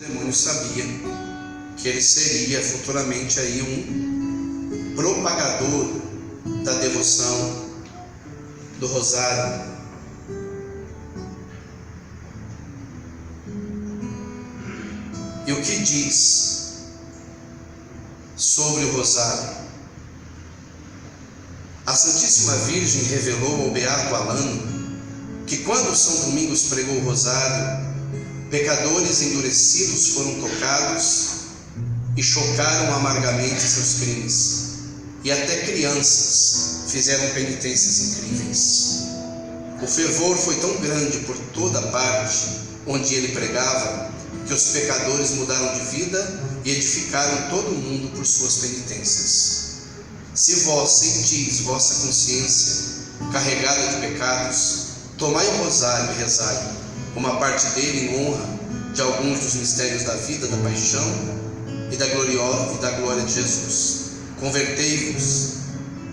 O demônio sabia que ele seria futuramente aí um propagador da devoção do rosário. E o que diz sobre o rosário? A Santíssima Virgem revelou ao Beato Alano que quando São Domingos pregou o rosário, pecadores endurecidos foram tocados e chocaram amargamente seus crimes, e até crianças fizeram penitências incríveis. O fervor foi tão grande por toda parte onde ele pregava, que os pecadores mudaram de vida e edificaram todo o mundo por suas penitências. Se vós sentis vossa consciência carregada de pecados, tomai o rosário e rezai, uma parte dele em honra de alguns dos mistérios da vida, da paixão e da glória de Jesus. Convertei-vos,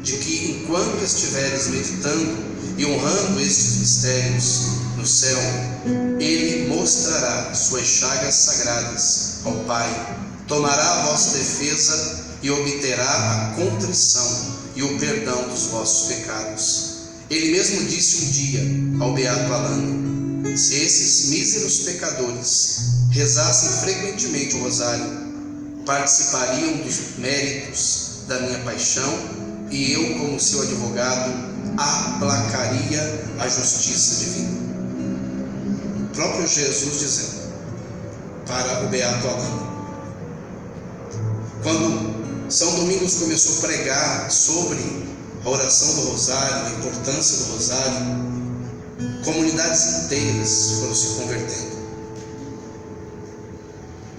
de que enquanto estiveres meditando e honrando estes mistérios no céu, ele mostrará suas chagas sagradas ao Pai, tomará a vossa defesa e obterá a contrição e o perdão dos vossos pecados. Ele mesmo disse um dia ao Beato Alano: se esses míseros pecadores rezassem frequentemente o rosário, participariam dos méritos da minha paixão, e eu, como seu advogado, aplacaria a justiça divina. O próprio Jesus dizendo para o Beato Alano. Quando São Domingos começou a pregar sobre a oração do rosário, a importância do rosário, comunidades inteiras foram se convertendo.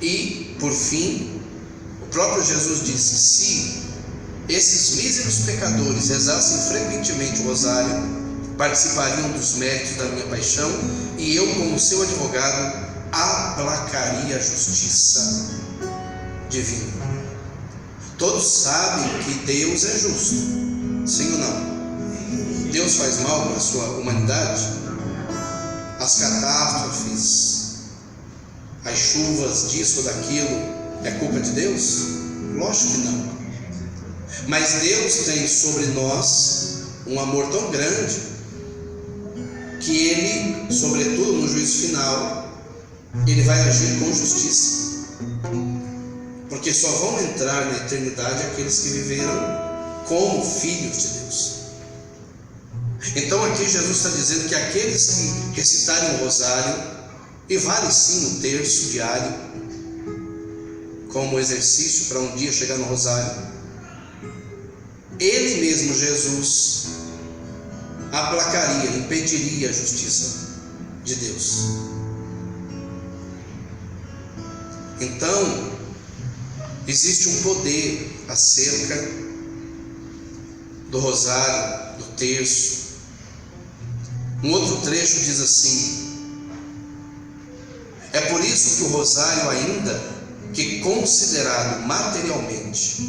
E, por fim, o próprio Jesus disse: se esses míseros pecadores rezassem frequentemente o rosário, participariam dos méritos da minha paixão, e eu, como seu advogado, aplacaria a justiça divina. Todos sabem que Deus é justo, sim ou não? Deus faz mal para a sua humanidade? As catástrofes, as chuvas disso ou daquilo, é culpa de Deus? Lógico que não. Mas Deus tem sobre nós um amor tão grande que Ele, sobretudo no juízo final, Ele vai agir com justiça. Porque só vão entrar na eternidade aqueles que viveram como filhos de Deus. Então aqui Jesus está dizendo que aqueles que recitarem o rosário, e vale sim o terço diário, como exercício para um dia chegar no rosário, Ele mesmo, Jesus, aplacaria, impediria a justiça de Deus. Então, existe um poder acerca do rosário, do terço. Um outro trecho diz assim: é por isso que o rosário, ainda que considerado materialmente,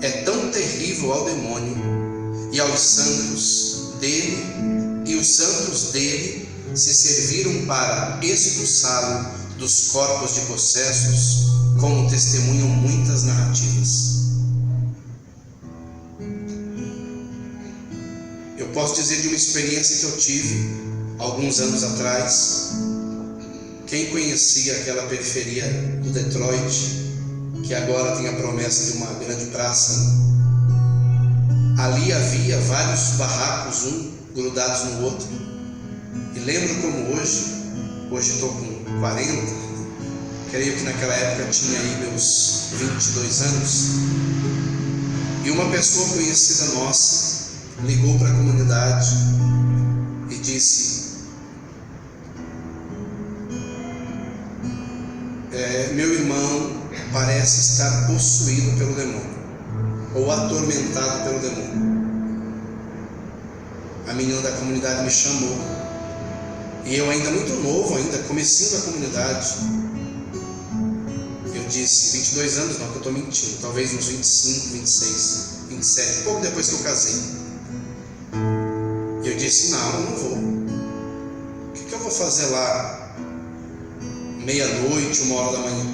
é tão terrível ao demônio e aos santos dele, e os santos dele se serviram para expulsá-lo dos corpos de possessos, como testemunham muitas narrativas. Eu posso dizer de uma experiência que eu tive alguns anos atrás. Quem conhecia aquela periferia do Detroit, que agora tem a promessa de uma grande praça, ali havia vários barracos, grudados no outro. E lembro como hoje estou com 40, creio que naquela época tinha aí meus 22 anos, e uma pessoa conhecida nossa ligou para a comunidade e disse: meu irmão parece estar possuído pelo demônio, ou atormentado pelo demônio. A menina da comunidade me chamou, e eu ainda muito novo, ainda comecinho da comunidade, eu disse: 22 anos não, que eu estou mentindo, talvez uns 25, 26, 27, pouco depois que eu casei. Eu disse: não, eu não vou. O que eu vou fazer lá meia-noite, 1h da manhã.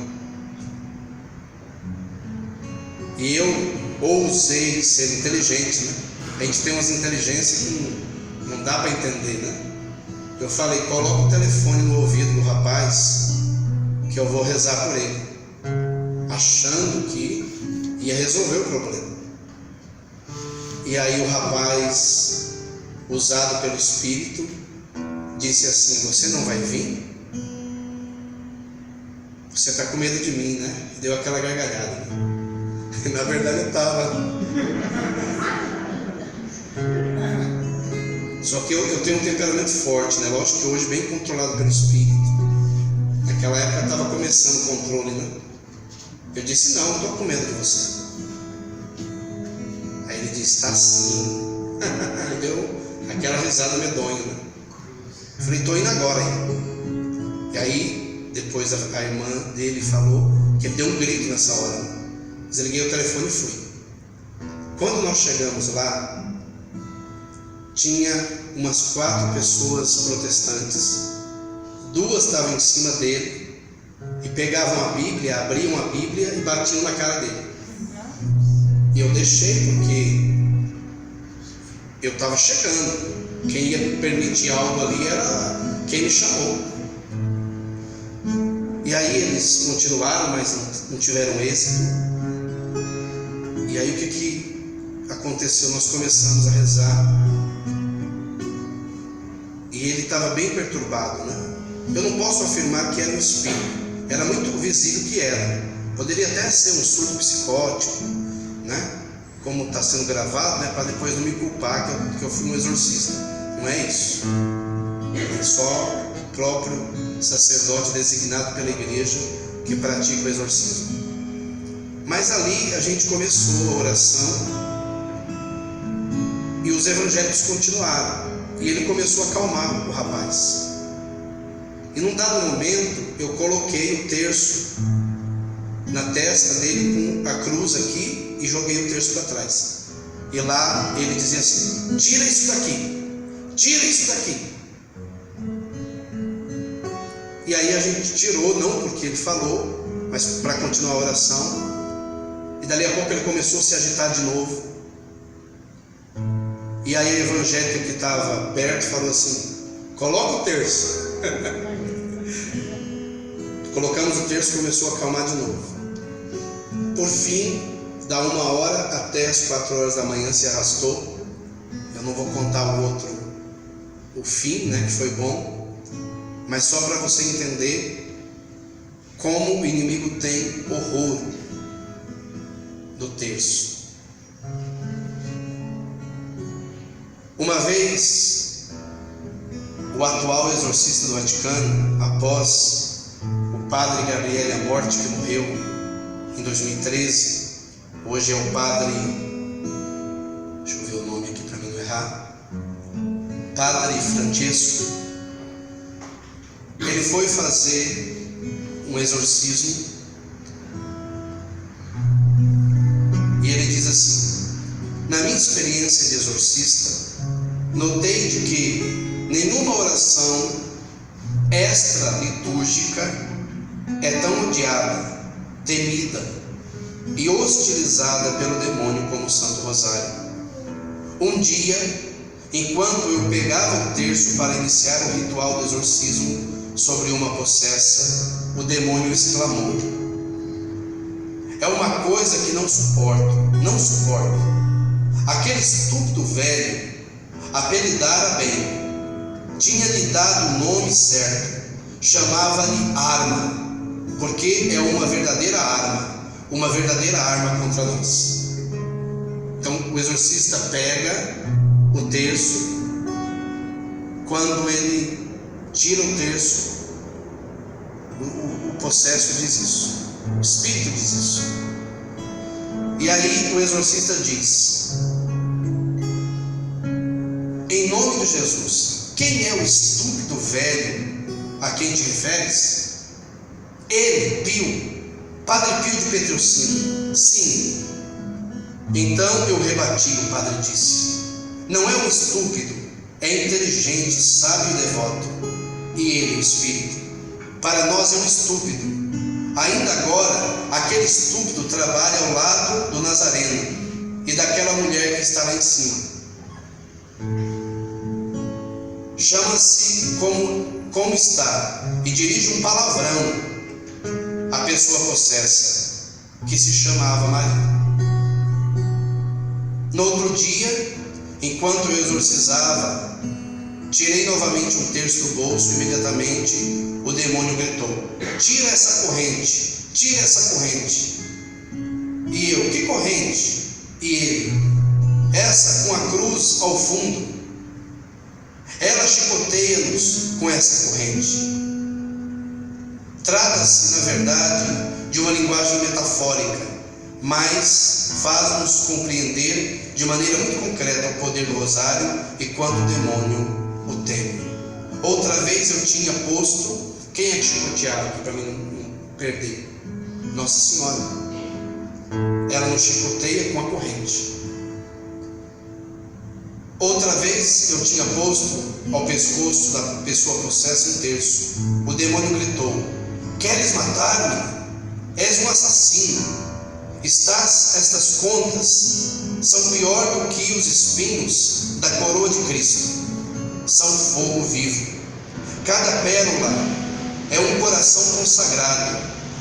E eu ousei ser inteligente, né? A gente tem umas inteligências que não dá para entender, né? Eu falei, coloca o telefone no ouvido do rapaz, que eu vou rezar por ele, achando que ia resolver o problema. E aí o rapaz, usado pelo Espírito, disse assim: você não vai vir? Você está com medo de mim, né? Deu aquela gargalhada, né? Na verdade eu estava. Só que eu tenho um temperamento forte, né? Lógico que hoje bem controlado pelo Espírito. Naquela época estava começando o controle, né? Eu disse: não estou com medo de você. Aí ele disse: está sim. Ele deu aquela risada medonha, né? Eu falei: estou indo agora, hein? E aí depois a irmã dele falou que ele deu um grito nessa hora, né? Desliguei o telefone e fui. Quando nós chegamos lá, tinha umas 4 pessoas protestantes. 2 estavam em cima dele e pegavam a Bíblia, abriam a Bíblia e batiam na cara dele. E eu deixei porque eu estava chegando. Quem ia permitir algo ali era quem me chamou. E aí eles continuaram, mas não tiveram êxito. E aí o que aconteceu? Nós começamos a rezar. E ele estava bem perturbado, né? Eu não posso afirmar que era um espírito. Era muito visível que era. Poderia até ser um surto psicótico, né? Como está sendo gravado, né? Para depois não me culpar que eu fui um exorcista. Não é isso. É só o próprio sacerdote designado pela igreja que pratica o exorcismo. Mas ali a gente começou a oração e os evangélicos continuaram. E ele começou a acalmar o rapaz. E num dado momento eu coloquei o terço na testa dele com a cruz aqui e joguei o terço para trás. E lá ele dizia assim: tira isso daqui, tira isso daqui. E aí a gente tirou, não porque ele falou, mas para continuar a oração. E dali a pouco ele começou a se agitar de novo. E aí a evangélica que estava perto falou assim: coloca o terço. Colocamos o terço e começou a acalmar de novo. Por fim, da 1h até as 4h da manhã se arrastou. Eu não vou contar o fim, né, que foi bom, mas só para você entender como o inimigo tem horror do terço. Uma vez, o atual exorcista do Vaticano, após o padre Gabriele Amorti, que morreu em 2013, hoje é o padre, deixa eu ver o nome aqui para mim não errar, Padre Francesco. Ele foi fazer um exorcismo e ele diz assim: na minha experiência de exorcista, notei de que nenhuma oração extra-litúrgica é tão odiada, temida e hostilizada pelo demônio como o Santo Rosário. Um dia, enquanto eu pegava o terço para iniciar o ritual do exorcismo sobre uma possessa, o demônio exclamou: é uma coisa que não suporto, não suporto. Aquele estúpido velho apelidara bem, tinha-lhe dado o nome certo, chamava-lhe arma, porque é uma verdadeira arma contra nós. Então o exorcista pega o terço, quando ele tira o terço, o possesso diz isso, o espírito diz isso. E aí o exorcista diz: em nome de Jesus, quem é o estúpido velho a quem te referes? Ele, Pio, Padre Pio de Petrocínio. Sim. Então eu rebati, o padre disse: não é um estúpido, é inteligente, sábio e devoto. E ele, o espírito: para nós é um estúpido. Ainda agora, aquele estúpido trabalha ao lado do Nazareno e daquela mulher que está lá em cima. Chama-se como está e dirige um palavrão à pessoa possessa, que se chamava Maria. No outro dia, enquanto eu exorcizava, tirei novamente um terço do bolso e imediatamente o demônio gritou: tira essa corrente, tira essa corrente. E eu: que corrente? E ele: essa com a cruz ao fundo. Ela chicoteia-nos com essa corrente. Trata-se, na verdade, de uma linguagem metafórica, mas faz-nos compreender de maneira muito concreta o poder do rosário e quanto o demônio o teme. Outra vez eu tinha posto, quem é que chicoteava aqui para mim não perder? Nossa Senhora. Ela nos chicoteia com a corrente. Outra vez eu tinha posto ao pescoço da pessoa possessa um terço. O demônio gritou: queres matar-me? És um assassino. Estas contas são pior do que os espinhos da coroa de Cristo. São fogo vivo. Cada pérola é um coração consagrado.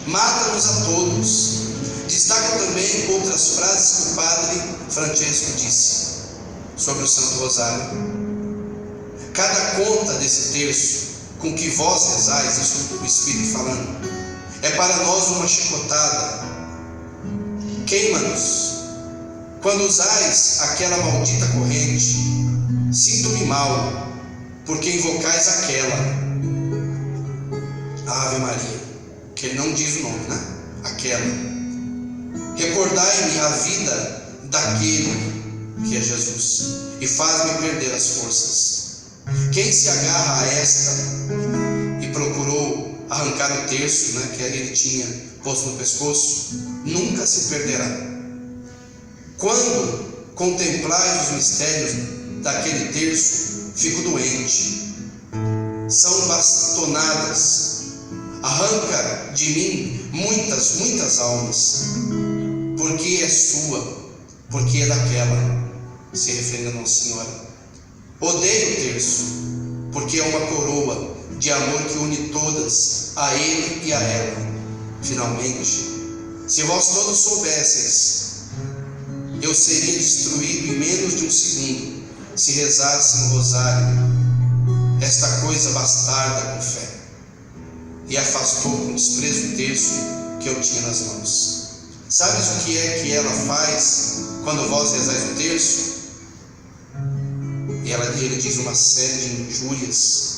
Mata-nos a todos. Destaca também outras frases que o padre Francesco disse sobre o Santo Rosário. Cada conta desse terço com que vós rezais, isso o Espírito falando, é para nós uma chicotada. Queima-nos. Quando usais aquela maldita corrente, sinto-me mal, porque invocais aquela Ave Maria, que ele não diz o nome, né? Aquela. Recordai-me a vida daquele que é Jesus, e faz-me perder as forças. Quem se agarra a esta e procurou arrancar o terço, né, que ele tinha posto no pescoço, nunca se perderá. Quando contemplais os mistérios daquele terço, fico doente. São bastonadas. Arranca de mim muitas almas, porque é sua, porque é daquela, se referindo a Nossa Senhora. Odeio o terço, porque é uma coroa de amor que une todas, a ele e a ela. Finalmente, se vós todos soubesseis, eu seria destruído em menos de um segundo, se rezasse no rosário esta coisa bastarda com fé. E afastou com desprezo o terço que eu tinha nas mãos. Sabes o que é que ela faz quando vós rezais o terço? Ele diz uma série de injúrias.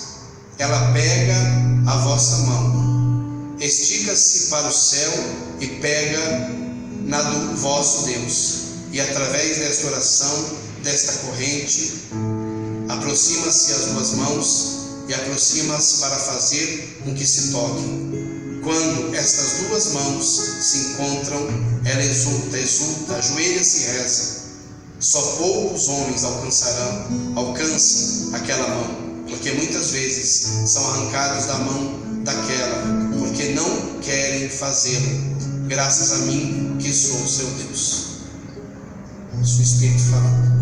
Ela pega a vossa mão, estica-se para o céu e pega na do vosso Deus. E através desta oração, desta corrente, aproxima-se as duas mãos e aproxima-se para fazer com que se toquem. Quando estas duas mãos se encontram, ela exulta, ajoelha-se e reza. Só poucos homens alcançam aquela mão, porque muitas vezes são arrancados da mão daquela, porque não querem fazê-lo, graças a mim que sou o seu Deus. Isso o Espírito falando.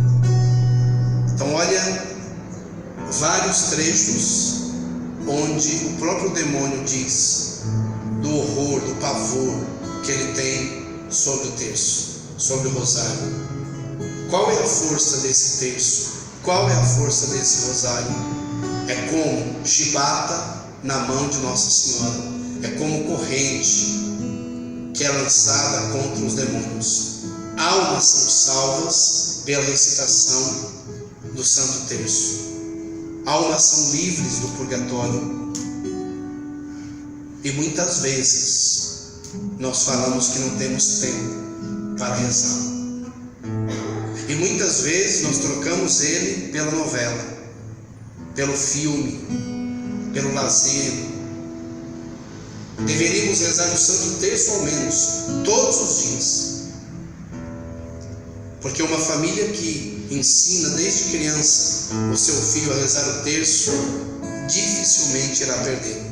Então olha, vários trechos onde o próprio demônio diz do horror, do pavor que ele tem sobre o terço, sobre o rosário. Qual é a força desse terço? Qual é a força desse rosário? É como chibata na mão de Nossa Senhora, é como corrente que é lançada contra os demônios. Almas são salvas pela recitação do Santo Terço. Almas são livres do purgatório. E muitas vezes nós falamos que não temos tempo para rezar. E muitas vezes nós trocamos ele pela novela, pelo filme, pelo lazer. Deveríamos rezar o Santo Terço ao menos todos os dias. Porque uma família que ensina desde criança o seu filho a rezar o terço, dificilmente irá perder.